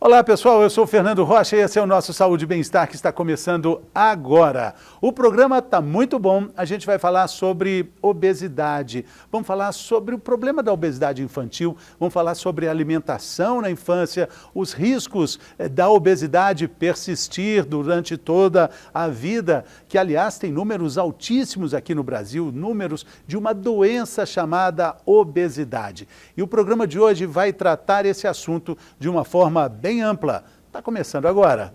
Olá pessoal, eu sou o Fernando Rocha e esse é o nosso Saúde e Bem-Estar que está começando agora. O programa está muito bom, a gente vai falar sobre obesidade, vamos falar sobre o problema da obesidade infantil, vamos falar sobre alimentação na infância, os riscos da obesidade persistir durante toda a vida, que aliás tem números altíssimos aqui no Brasil, números de uma doença chamada obesidade. E o programa de hoje vai tratar esse assunto de uma forma bem ampla. Está começando agora.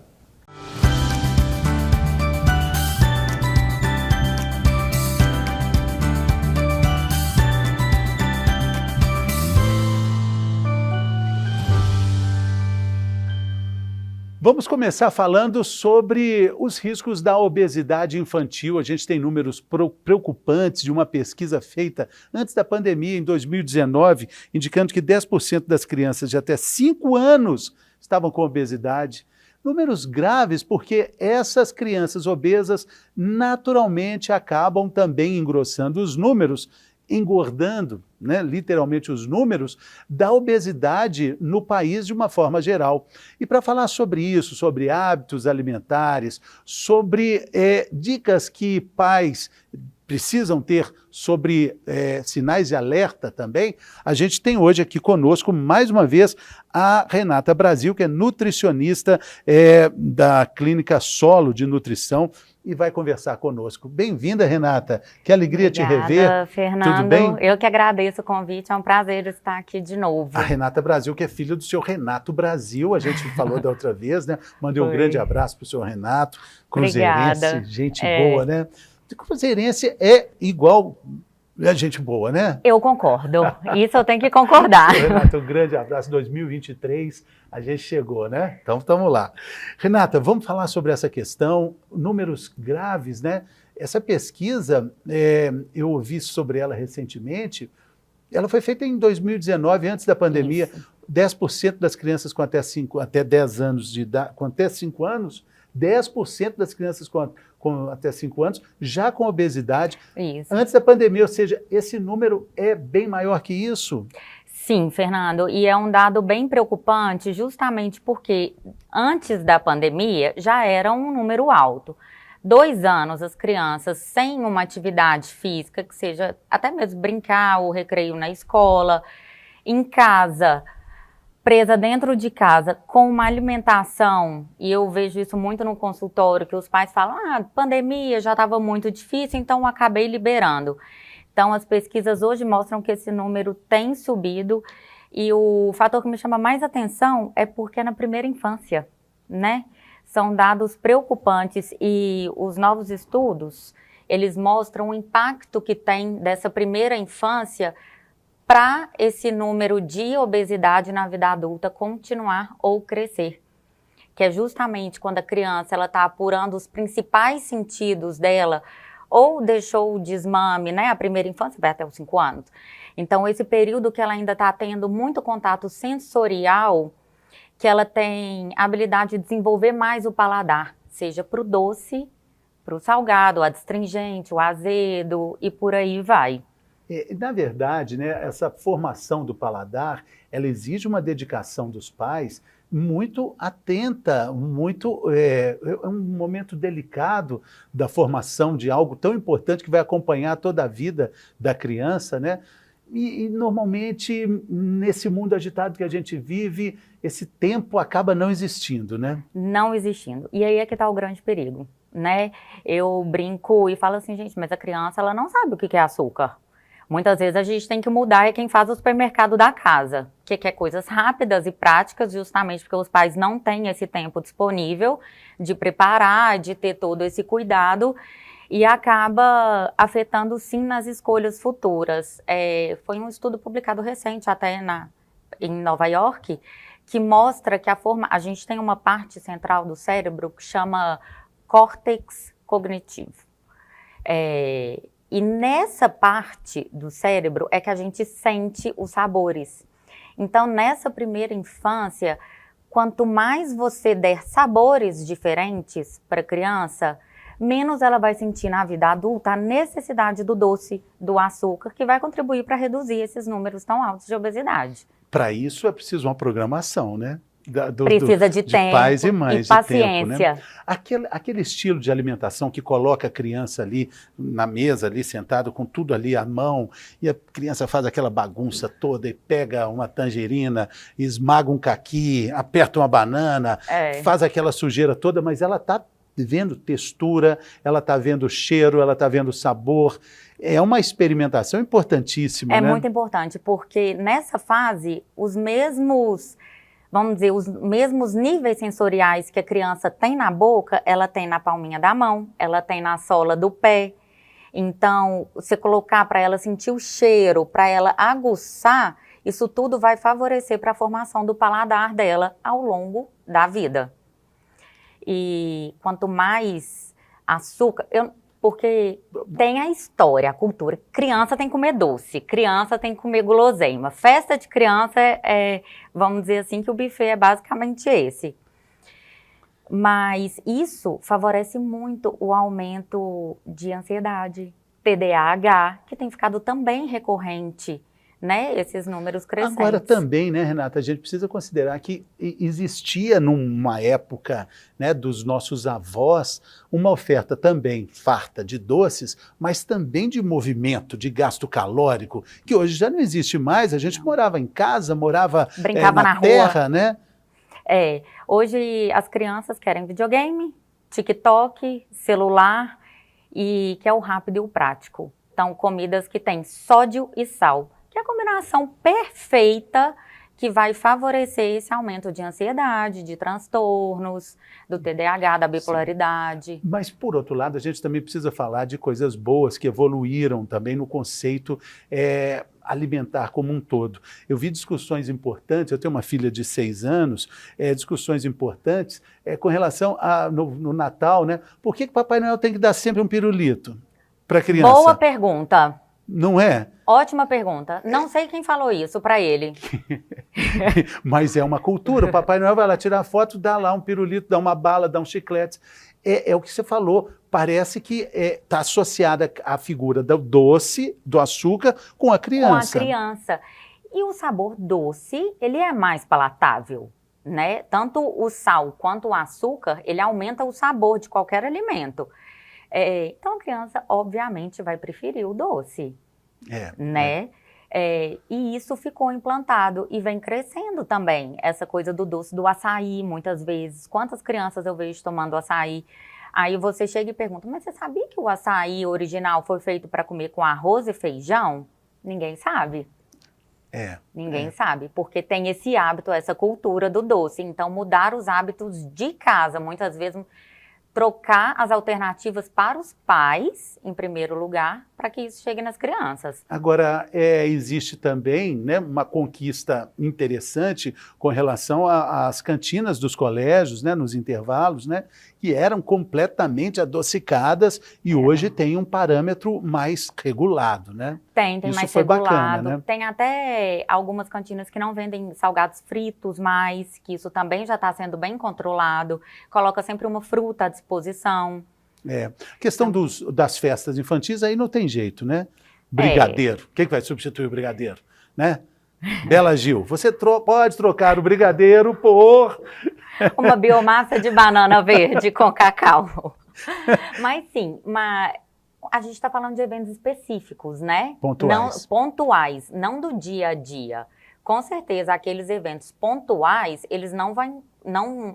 Vamos começar falando sobre os riscos da obesidade infantil. A gente tem números preocupantes de uma pesquisa feita antes da pandemia, em 2019, indicando que 10% das crianças de até 5 anos estavam com obesidade. Números graves porque essas crianças obesas naturalmente acabam também engrossando os números, engordando, né, literalmente os números da obesidade no país de uma forma geral. E para falar sobre isso, sobre hábitos alimentares, sobre dicas que pais precisam ter sobre sinais de alerta também, a gente tem hoje aqui conosco, mais uma vez, a Renata Brasil, que é nutricionista da Clínica Solo de Nutrição, e vai conversar conosco. Bem-vinda, Renata. Que alegria Obrigada, te rever. Fernando. Tudo bem? Eu que agradeço o convite, é um prazer estar aqui de novo. A Renata Brasil, que é filha do seu Renato Brasil, a gente falou da outra vez, né? Mandei um grande abraço para o seu Renato, cruzeirense, Obrigada. gente boa, né? Cruzeirense é igual a gente boa, né? Eu concordo, isso eu tenho que concordar. Renata, um grande abraço, 2023, a gente chegou, né? Então, estamos lá. Renata, vamos falar sobre essa questão, números graves, né? Essa pesquisa, eu ouvi sobre ela recentemente, ela foi feita em 2019, antes da pandemia. Isso. 10% das crianças com até 10 anos de idade, com até 5 anos, 10% das crianças com até 5 anos já com obesidade. Isso. Antes da pandemia, ou seja, esse número é bem maior que isso? Sim, Fernando, e é um dado bem preocupante justamente porque antes da pandemia já era um número alto. 2 anos as crianças sem uma atividade física, que seja até mesmo brincar ou recreio na escola, em casa, presa dentro de casa, com uma alimentação, e eu vejo isso muito no consultório, que os pais falam, pandemia já estava muito difícil, então eu acabei liberando. Então as pesquisas hoje mostram que esse número tem subido, e o fator que me chama mais atenção é porque é na primeira infância, né? São dados preocupantes e os novos estudos, eles mostram o impacto que tem dessa primeira infância para esse número de obesidade na vida adulta continuar ou crescer. Que é justamente quando a criança está apurando os principais sentidos dela, ou deixou o desmame, né? A primeira infância vai até os 5 anos. Então, esse período que ela ainda está tendo muito contato sensorial, que ela tem a habilidade de desenvolver mais o paladar, seja para o doce, para o salgado, o adstringente, o azedo e por aí vai. Na verdade, né, essa formação do paladar, ela exige uma dedicação dos pais muito atenta, é um momento delicado da formação de algo tão importante que vai acompanhar toda a vida da criança, né? E normalmente, nesse mundo agitado que a gente vive, esse tempo acaba não existindo, né? Não existindo. E aí é que está o grande perigo, né? Eu brinco e falo assim, gente, mas a criança, ela não sabe o que é açúcar. Muitas vezes a gente tem que mudar quem faz o supermercado da casa, que quer coisas rápidas e práticas, justamente porque os pais não têm esse tempo disponível de preparar, de ter todo esse cuidado, e acaba afetando sim nas escolhas futuras. Foi um estudo publicado recente até em Nova York, que mostra que a gente tem uma parte central do cérebro que chama córtex cognitivo. E nessa parte do cérebro é que a gente sente os sabores. Então, nessa primeira infância, quanto mais você der sabores diferentes para a criança, menos ela vai sentir na vida adulta a necessidade do doce, do açúcar, que vai contribuir para reduzir esses números tão altos de obesidade. Para isso é preciso uma programação, né? Precisa de tempo pais e mães, e paciência. De tempo, né? Aquele estilo de alimentação que coloca a criança ali na mesa, ali sentado com tudo ali à mão, e a criança faz aquela bagunça toda e pega uma tangerina, esmaga um caqui, aperta uma banana, faz aquela sujeira toda, mas ela está vendo textura, ela está vendo cheiro, ela está vendo sabor. É uma experimentação importantíssima, né? É muito importante, porque nessa fase, os mesmos níveis sensoriais que a criança tem na boca, ela tem na palminha da mão, ela tem na sola do pé. Então, você colocar para ela sentir o cheiro, para ela aguçar, isso tudo vai favorecer para a formação do paladar dela ao longo da vida. E quanto mais açúcar, porque tem a história, a cultura. Criança tem que comer doce, criança tem que comer guloseima. Festa de criança vamos dizer assim, que o buffet é basicamente esse. Mas isso favorece muito o aumento de ansiedade, TDAH, que tem ficado também recorrente, né, esses números crescentes. Agora também, né, Renata, a gente precisa considerar que existia numa época, né, dos nossos avós, uma oferta também farta de doces, mas também de movimento, de gasto calórico, que hoje já não existe mais. A gente morava em casa, brincava na terra, rua, né? Hoje as crianças querem videogame, TikTok, celular, e que é o rápido e o prático. Então, comidas que têm sódio e sal, que é a combinação perfeita que vai favorecer esse aumento de ansiedade, de transtornos, do TDAH, da bipolaridade. Sim. Mas, por outro lado, a gente também precisa falar de coisas boas que evoluíram também no conceito alimentar como um todo. Eu vi discussões importantes, eu tenho uma filha de 6 anos, discussões importantes com relação no Natal, né? Por que Papai Noel tem que dar sempre um pirulito para a criança? Boa pergunta. Não é? Ótima pergunta. Não sei quem falou isso para ele. Mas é uma cultura. O Papai Noel vai lá tirar foto, dá lá um pirulito, dá uma bala, dá um chiclete. É o que você falou. Parece que está associada a figura do doce, do açúcar, com a criança. Com a criança. E o sabor doce, ele é mais palatável, né? Tanto o sal quanto o açúcar, ele aumenta o sabor de qualquer alimento. Então a criança, obviamente, vai preferir o doce, né? E isso ficou implantado e vem crescendo também, essa coisa do doce, do açaí, muitas vezes. Quantas crianças eu vejo tomando açaí? Aí você chega e pergunta, mas você sabia que o açaí original foi feito para comer com arroz e feijão? Ninguém sabe. Ninguém sabe, porque tem esse hábito, essa cultura do doce. Então, mudar os hábitos de casa, muitas vezes trocar as alternativas para os pais, em primeiro lugar, para que isso chegue nas crianças. Agora, existe também, né, uma conquista interessante com relação às cantinas dos colégios, né, nos intervalos, né, que eram completamente adocicadas e hoje tem um parâmetro mais regulado, né? Tem isso mais foi regulado. Bacana, né? Tem até algumas cantinas que não vendem salgados fritos mais, que isso também já está sendo bem controlado. Coloca sempre uma fruta à disposição. Questão das festas infantis, aí não tem jeito, né? Brigadeiro. Quem que vai substituir o brigadeiro, né? Bela Gil, você pode trocar o brigadeiro por... uma biomassa de banana verde com cacau. Mas sim, a gente está falando de eventos específicos, né? Pontuais, não do dia a dia. Com certeza, aqueles eventos pontuais, eles não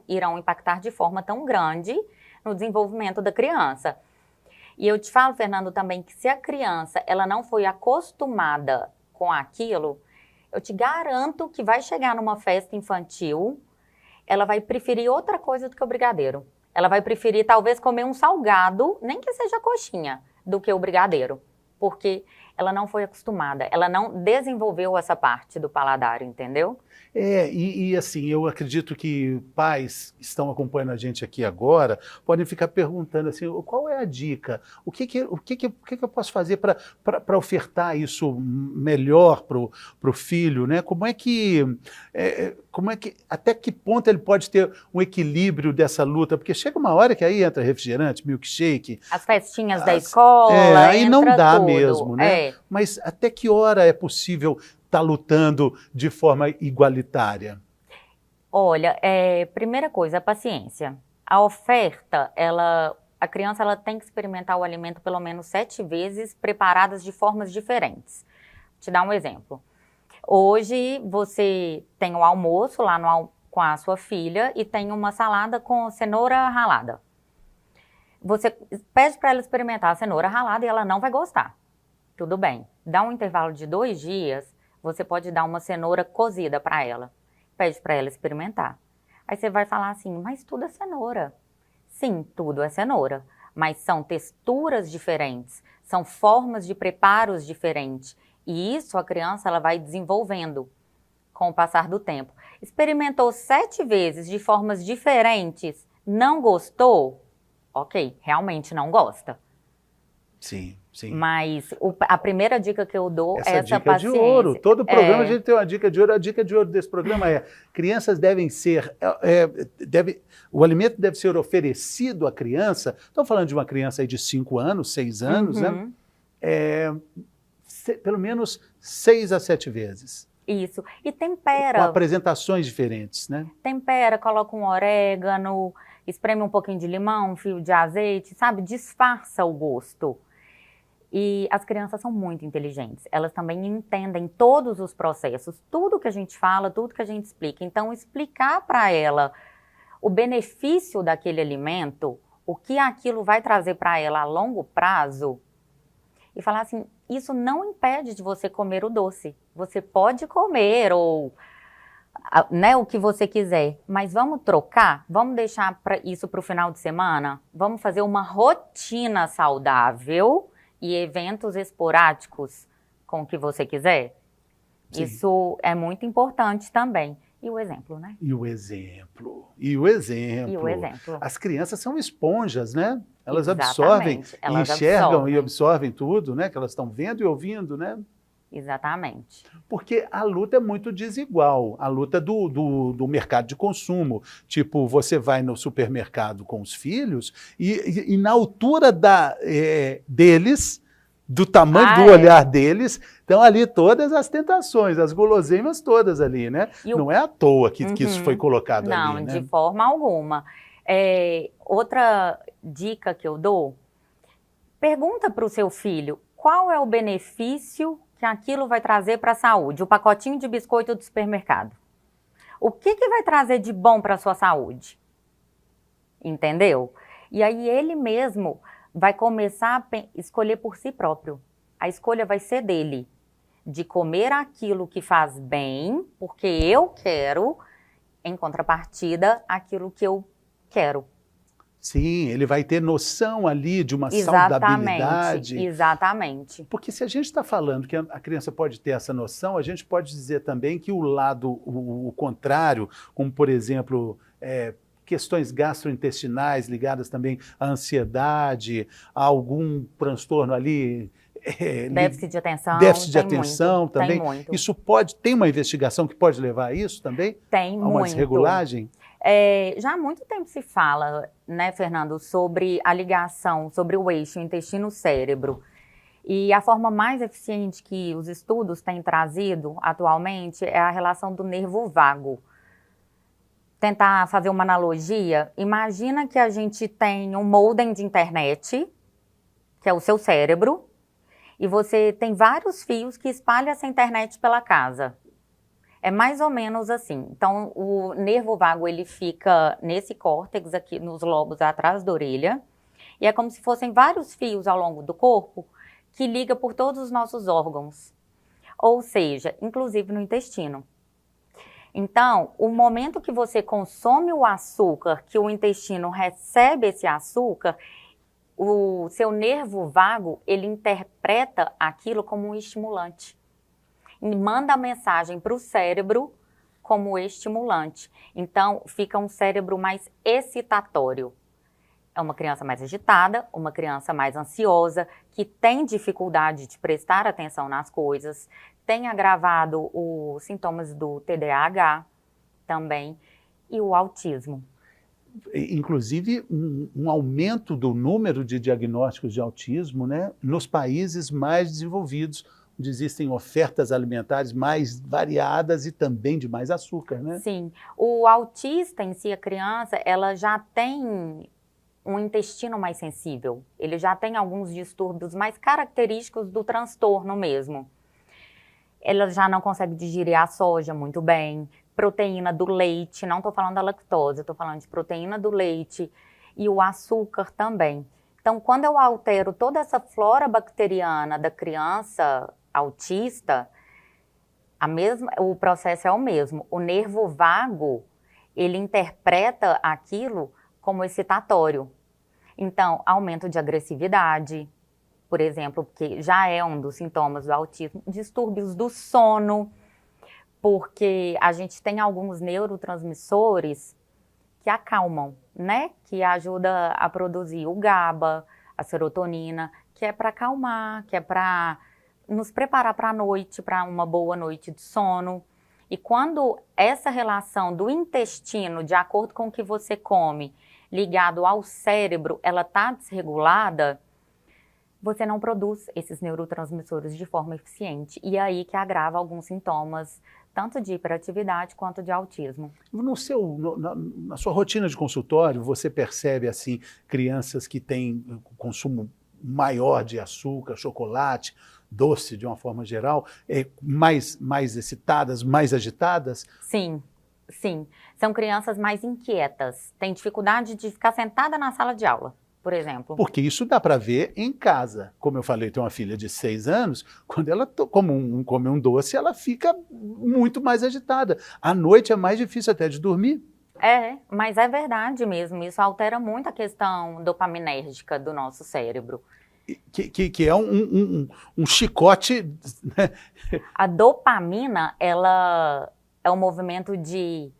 irão impactar de forma tão grande no desenvolvimento da criança. E eu te falo, Fernando, também que se a criança ela não foi acostumada com aquilo, eu te garanto que vai chegar numa festa infantil, ela vai preferir outra coisa do que o brigadeiro. Ela vai preferir talvez comer um salgado, nem que seja coxinha, do que o brigadeiro. Porque ela não foi acostumada, ela não desenvolveu essa parte do paladar, entendeu? Assim, eu acredito que pais que estão acompanhando a gente aqui agora podem ficar perguntando assim, qual é a dica? O que eu posso fazer para ofertar isso melhor para o filho, né? Como é que, até que ponto ele pode ter um equilíbrio dessa luta? Porque chega uma hora que aí entra refrigerante, milkshake. As festinhas da escola, aí não dá tudo. Mesmo, né? Mas até que hora é possível estar lutando de forma igualitária? Olha, primeira coisa, a paciência. A oferta, a criança ela tem que experimentar o alimento pelo menos 7 vezes, preparadas de formas diferentes. Vou te dar um exemplo. Hoje você tem o almoço lá com a sua filha e tem uma salada com cenoura ralada. Você pede para ela experimentar a cenoura ralada e ela não vai gostar. Tudo bem. Dá um intervalo de 2 dias, você pode dar uma cenoura cozida para ela. Pede para ela experimentar. Aí você vai falar assim, mas tudo é cenoura. Sim, tudo é cenoura, mas são texturas diferentes, são formas de preparos diferentes. E isso a criança ela vai desenvolvendo com o passar do tempo. Experimentou 7 vezes de formas diferentes, não gostou? Ok, realmente não gosta. Sim, sim. Mas a primeira dica que eu dou é essa dica paciência. de ouro. Todo programa a gente tem uma dica de ouro. A dica de ouro desse programa é: crianças devem ser, o alimento deve ser oferecido à criança. Estamos falando de uma criança aí de 5 anos, 6 anos, né? Pelo menos 6 a 7 vezes. Isso. E tempera. Com apresentações diferentes, né? Tempera, coloca um orégano, espreme um pouquinho de limão, um fio de azeite, sabe? Disfarça o gosto. E as crianças são muito inteligentes. Elas também entendem todos os processos, tudo que a gente fala, tudo que a gente explica. Então, explicar para ela o benefício daquele alimento, o que aquilo vai trazer para ela a longo prazo, e falar assim, isso não impede de você comer o doce. Você pode comer ou né, o que você quiser, mas vamos trocar? Vamos deixar isso para o final de semana? Vamos fazer uma rotina saudável e eventos esporádicos com o que você quiser? Sim. Isso é muito importante também. E o exemplo, né? E o exemplo. E o exemplo. E o exemplo. As crianças são esponjas, né? Elas Exatamente. absorvem, Elas enxergam e absorvem tudo, né? Que elas estão vendo e ouvindo, né? Exatamente. Porque a luta é muito desigual, a luta do mercado de consumo. Tipo, você vai no supermercado com os filhos e na altura deles, do tamanho do olhar deles, estão ali todas as tentações, as guloseimas todas ali, né? Não é à toa que isso foi colocado ali, né? Não, de forma alguma. Outra dica que eu dou, pergunta para o seu filho qual é o benefício que aquilo vai trazer para a saúde, o pacotinho de biscoito do supermercado. O que vai trazer de bom para a sua saúde? Entendeu? E aí ele mesmo vai começar a escolher por si próprio. A escolha vai ser dele, de comer aquilo que faz bem, porque eu quero, em contrapartida, aquilo que eu quero. Sim, ele vai ter noção ali de uma saudabilidade. Exatamente. Porque se a gente está falando que a criança pode ter essa noção, a gente pode dizer também que o lado, o contrário, como por exemplo, questões gastrointestinais ligadas também à ansiedade, a algum transtorno ali. Déficit de atenção. Déficit de atenção muito, também. Tem muito. Isso tem uma investigação que pode levar a isso também? Tem a uma desregulagem? Já há muito tempo se fala, né, Fernando, sobre a ligação, sobre o eixo intestino-cérebro. E a forma mais eficiente que os estudos têm trazido atualmente é a relação do nervo vago. Tentar fazer uma analogia, imagina que a gente tem um modem de internet, que é o seu cérebro, e você tem vários fios que espalham essa internet pela casa. É mais ou menos assim. Então, o nervo vago, ele fica nesse córtex aqui, nos lobos atrás da orelha, e é como se fossem vários fios ao longo do corpo que liga por todos os nossos órgãos, ou seja, inclusive no intestino. Então, o momento que você consome o açúcar, que o intestino recebe esse açúcar, o seu nervo vago, ele interpreta aquilo como um estimulante. E manda a mensagem para o cérebro como estimulante. Então, fica um cérebro mais excitatório. É uma criança mais agitada, uma criança mais ansiosa, que tem dificuldade de prestar atenção nas coisas, tem agravado os sintomas do TDAH também e o autismo. Inclusive, um aumento do número de diagnósticos de autismo, né, nos países mais desenvolvidos, onde existem ofertas alimentares mais variadas e também de mais açúcar, né? Sim. O autista em si, a criança, ela já tem um intestino mais sensível. Ele já tem alguns distúrbios mais característicos do transtorno mesmo. Ela já não consegue digerir a soja muito bem, proteína do leite, não estou falando da lactose, estou falando de proteína do leite e o açúcar também. Então, quando eu altero toda essa flora bacteriana da criança autista, o processo é o mesmo. O nervo vago, ele interpreta aquilo como excitatório. Então, aumento de agressividade, por exemplo, que já é um dos sintomas do autismo, distúrbios do sono, porque a gente tem alguns neurotransmissores que acalmam, né? Que ajuda a produzir o GABA, a serotonina, que é para acalmar, que é para nos preparar para a noite, para uma boa noite de sono. E quando essa relação do intestino, de acordo com o que você come, ligado ao cérebro, ela está desregulada, você não produz esses neurotransmissores de forma eficiente. E é aí que agrava alguns sintomas, tanto de hiperatividade quanto de autismo. Na sua rotina de consultório, você percebe assim crianças que têm consumo maior de açúcar, chocolate, doce de uma forma geral, mais excitadas, mais agitadas? Sim, sim. São crianças mais inquietas, têm dificuldade de ficar sentada na sala de aula, por exemplo. Porque isso dá para ver em casa. Como eu falei, tem uma filha de 6 anos, quando ela come um doce, ela fica muito mais agitada. À noite é mais difícil até de dormir. Mas é verdade mesmo, isso altera muito a questão dopaminérgica do nosso cérebro. Que é um chicote. Né? A dopamina, ela é um movimento de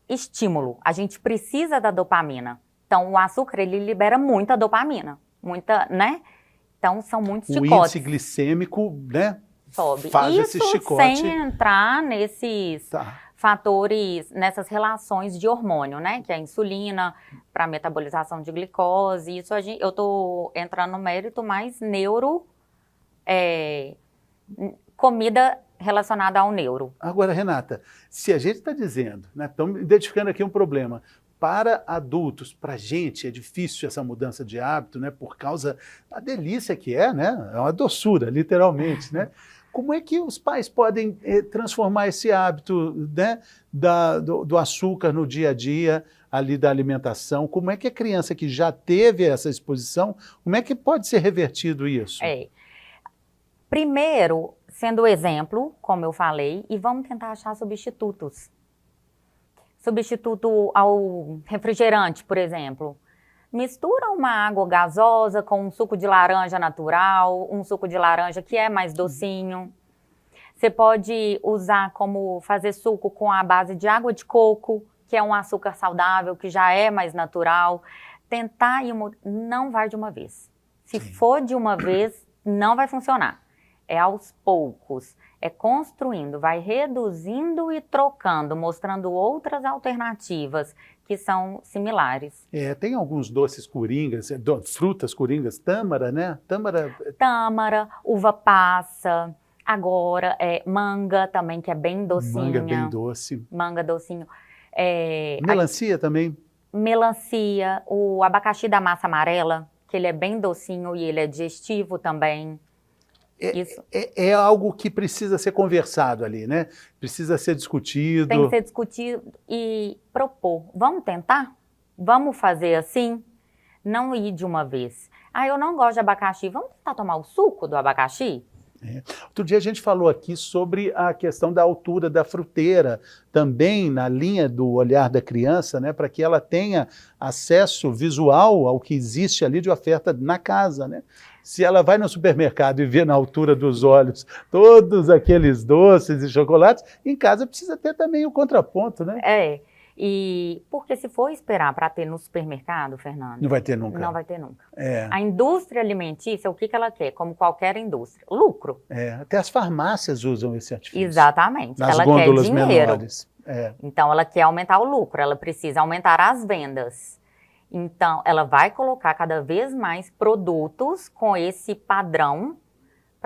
estímulo. A gente precisa da dopamina. Então, o açúcar, ele libera muita dopamina, né? Então, são muitos chicotes. O índice glicêmico, né? Sobe. Faz Isso esse chicote. sem entrar nesses fatores, nessas relações de hormônio, né? Que é a insulina para metabolização de glicose. Isso eu tô entrando no mérito mais comida relacionada ao neuro. Agora, Renata, se a gente está dizendo, né? Estamos identificando aqui um problema. Para adultos, para a gente é difícil essa mudança de hábito, né? Por causa da delícia que é, né? É uma doçura, literalmente, né? Como é que os pais podem transformar esse hábito, né, do açúcar no dia a dia, ali da alimentação? Como é que a criança que já teve essa exposição, como é que pode ser revertido isso? Primeiro, sendo o exemplo, como eu falei, e vamos tentar achar substitutos. Substituto ao refrigerante, por exemplo. Mistura uma água gasosa com um suco de laranja natural, um suco de laranja que é mais docinho. Você pode usar fazer suco com a base de água de coco, que é um açúcar saudável, que já é mais natural. Tentar não vai de uma vez. Se for de uma vez, não vai funcionar. É aos poucos, é construindo, vai reduzindo e trocando, mostrando outras alternativas que são similares. Tem alguns doces coringas, frutas coringas, tâmara, né? Tâmara, uva passa, agora manga também, que é bem docinha. Manga bem doce. Manga docinho. Melancia também? Melancia, o abacaxi da massa amarela, que ele é bem docinho e ele é digestivo também. É algo que precisa ser conversado ali, né? Precisa ser discutido. Tem que ser discutido e propor. Vamos tentar? Vamos fazer assim? Não ir de uma vez. Eu não gosto de abacaxi. Vamos tentar tomar o suco do abacaxi? Outro dia a gente falou aqui sobre a questão da altura da fruteira, também na linha do olhar da criança, né, para que ela tenha acesso visual ao que existe ali de oferta na casa, né? Se ela vai no supermercado e vê na altura dos olhos todos aqueles doces e chocolates, em casa precisa ter também o contraponto, né? E porque se for esperar para ter no supermercado, Fernando... Não vai ter nunca. Não vai ter nunca. A indústria alimentícia, o que ela quer? Como qualquer indústria. Lucro. Até as farmácias usam esse artifício. Exatamente. Nas ela gôndolas quer dinheiro. menores. Então, ela quer aumentar o lucro. Ela precisa aumentar as vendas. Então, ela vai colocar cada vez mais produtos com esse padrão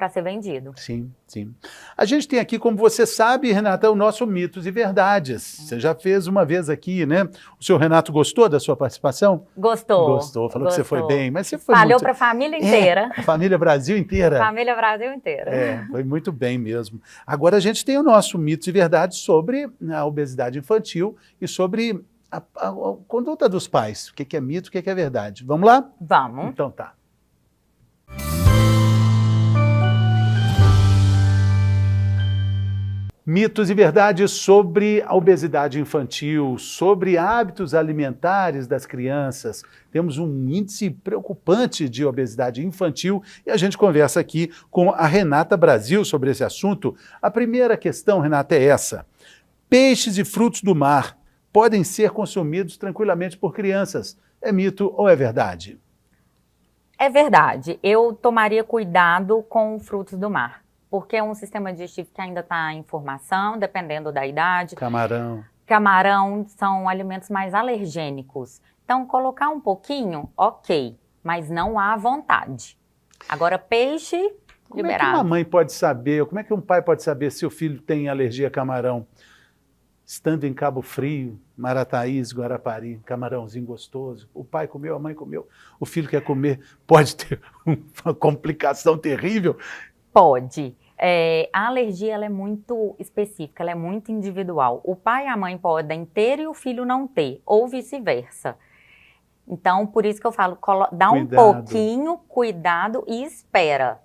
para ser vendido. Sim, sim. A gente tem aqui, como você sabe, Renata, o nosso Mitos e Verdades. Você já fez uma vez aqui, né? O senhor Renato gostou da sua participação? Gostou. Gostou, falou que você foi bem, mas você foi Falhou muito... para a família inteira. A família Brasil inteira. Família Brasil inteira. Foi muito bem mesmo. Agora a gente tem o nosso Mitos e Verdades sobre a obesidade infantil e sobre a conduta dos pais. O que é mito, o que é verdade. Vamos lá? Vamos. Então tá. Mitos e verdades sobre a obesidade infantil, sobre hábitos alimentares das crianças. Temos um índice preocupante de obesidade infantil e a gente conversa aqui com a Renata Brasil sobre esse assunto. A primeira questão, Renata, é essa. Peixes e frutos do mar podem ser consumidos tranquilamente por crianças. É mito ou é verdade? É verdade. Eu tomaria cuidado com frutos do mar, porque é um sistema digestivo que ainda está em formação, dependendo da idade. Camarão. Camarão são alimentos mais alergênicos. Então, colocar um pouquinho, ok, mas não à vontade. Agora, peixe, Como liberado. é que uma mãe pode saber, como é que um pai pode saber se o filho tem alergia a camarão? Estando em Cabo Frio, Marataízes, Guarapari, camarãozinho gostoso, o pai comeu, a mãe comeu, o filho quer comer, pode ter uma complicação terrível? Pode. A alergia ela é muito específica, ela é muito individual. O pai e a mãe podem ter e o filho não ter, ou vice-versa. Então, por isso que eu falo, dá um pouquinho, cuidado e espera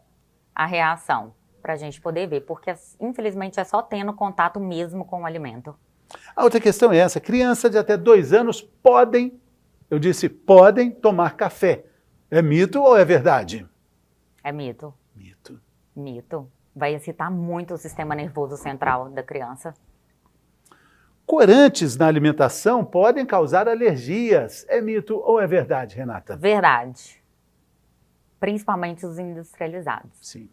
a reação, para a gente poder ver, porque infelizmente é só tendo contato mesmo com o alimento. A outra questão é essa, crianças de até 2 anos podem, eu disse podem, tomar café. É mito ou é verdade? É mito. Mito. Mito. Vai excitar muito o sistema nervoso central da criança. Corantes na alimentação podem causar alergias. É mito ou é verdade, Renata? Verdade. Principalmente os industrializados. Sim.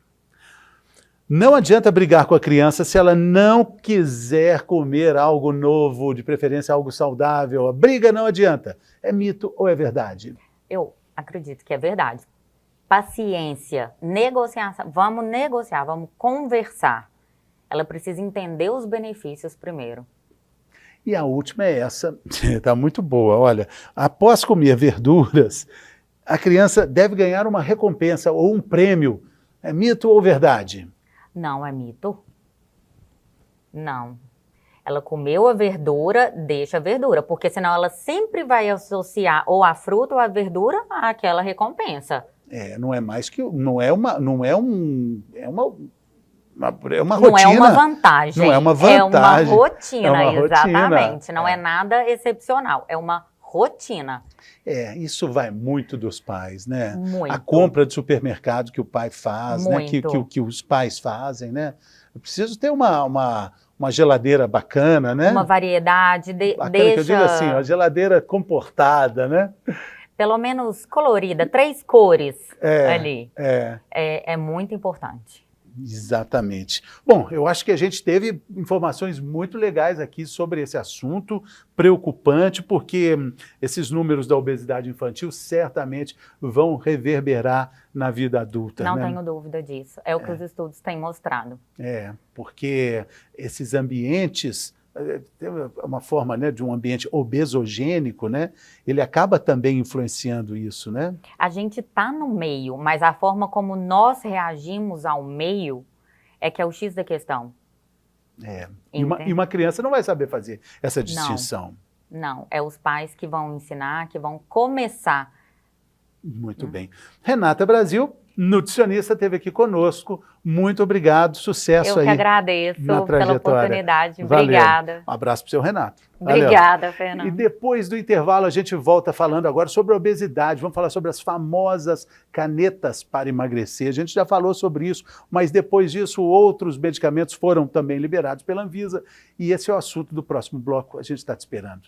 Não adianta brigar com a criança se ela não quiser comer algo novo, de preferência algo saudável. A briga não adianta. É mito ou é verdade? Eu acredito que é verdade. Paciência, negociação, vamos negociar, vamos conversar. Ela precisa entender os benefícios primeiro. E a última é essa, está muito boa, olha, após comer verduras, a criança deve ganhar uma recompensa ou um prêmio. É mito ou verdade? Não é mito. Não. Ela comeu a verdura, deixa a verdura, porque senão ela sempre vai associar ou a fruta ou a verdura àquela recompensa. Não é mais que não é uma rotina. Não é uma vantagem. Não é uma vantagem. É uma rotina, é uma exatamente. Rotina. Não é nada excepcional, é uma rotina. Isso vai muito dos pais, né? Muito. A compra de supermercado que o pai faz, né? Muito. Que os pais fazem, né? Eu preciso ter uma geladeira bacana, né? Uma variedade, bacana, que eu digo assim, uma geladeira comportada, né? Pelo menos colorida, 3 cores ali. É muito importante. Exatamente. Bom, eu acho que a gente teve informações muito legais aqui sobre esse assunto preocupante, porque esses números da obesidade infantil certamente vão reverberar na vida adulta. Não né? tenho dúvida disso. É o que os estudos têm mostrado. Porque esses ambientes, tem uma forma, né, de um ambiente obesogênico, né? Ele acaba também influenciando isso, né? A gente está no meio, mas a forma como nós reagimos ao meio é que é o X da questão. E uma criança não vai saber fazer essa distinção. Não, é os pais que vão ensinar, que vão começar. Muito bem. Renata Brasil, nutricionista, esteve aqui conosco. Muito obrigado, sucesso aí. Eu que agradeço pela oportunidade. Valeu. Obrigada. Um abraço para o seu Renato. Valeu. Obrigada, Fernando. E depois do intervalo a gente volta falando agora sobre a obesidade. Vamos falar sobre as famosas canetas para emagrecer. A gente já falou sobre isso, mas depois disso outros medicamentos foram também liberados pela Anvisa. E esse é o assunto do próximo bloco. A gente está te esperando.